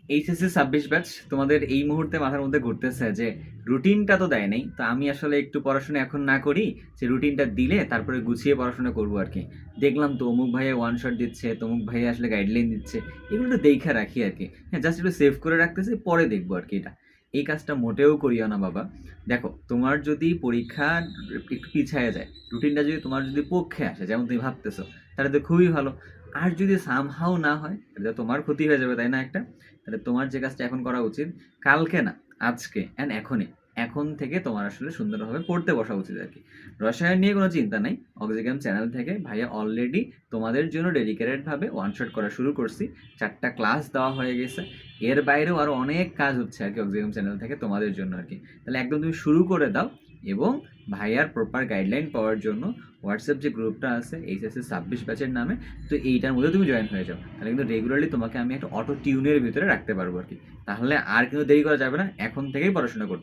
HSC 26 batch তোমাদের এই মুহূর্তে মাথার মধ্যে ঘুরতেছে যে রুটিনটা তো দেয় নাই, তো আমি আসলে একটু পড়াশোনা এখন না করি, যে রুটিনটা দিলে তারপরে গুছিয়ে পড়াশোনা করবো আর কি। দেখলাম তো অমুক ভাইয়া ওয়ান শট দিচ্ছে, তমুক ভাইয়া আসলে গাইডলাইন দিচ্ছে, এগুলো একটু দেখে রাখি আর কি। হ্যাঁ, জাস্ট একটু সেভ করে রাখতেছি, পরে দেখবো আর কি। এটা এই কাজটা মোটেও করিও না বাবা। দেখো, তোমার যদি পরীক্ষা একটু পিছায় যায়, রুটিনটা যদি তোমার যদি পক্ষে আসে যেমন তুমি ভাবতেছো, তাহলে তো খুবই ভালো। আর যদি সামহাও না হয়, তাহলে তো তোমার ক্ষতি হয়ে যাবে, তাই না একটা? তাহলে তোমার যে কাজটা এখন করা উচিত, কালকে না, আজকে অ্যান্ড এখনই, এখন থেকে তোমার আসলে সুন্দরভাবে পড়তে বসা উচিত আর কি। রসায়ন নিয়ে কোনো চিন্তা নাই, অক্সিগ্রাম চ্যানেল থেকে ভাইয়া অলরেডি তোমাদের জন্য ডেডিকেটেডভাবে ওয়ান শট করা শুরু করছি। 4টা ক্লাস দেওয়া হয়ে গেছে। এর বাইরেও আরও অনেক কাজ হচ্ছে আর কি অক্সিগ্রাম চ্যানেল থেকে তোমাদের জন্য আর কি। তাহলে একদম তুমি শুরু করে দাও, এবং ভাইয়ার প্রপার গাইডলাইন পাওয়ার জন্য হোয়াটসঅ্যাপ যে গ্রুপটা আছে এইচএসসি 26 ব্যাচের নামে, তো এইটার মধ্যে তুমি জয়েন হয়ে যাও। তাহলে কিন্তু রেগুলারলি তোমাকে আমি একটা অটো টিউনের ভিতরে রাখতে পারবো আর কি। তাহলে আর কিন্তু দেরি করা যাবে না, এখন থেকেই পড়াশোনা করতে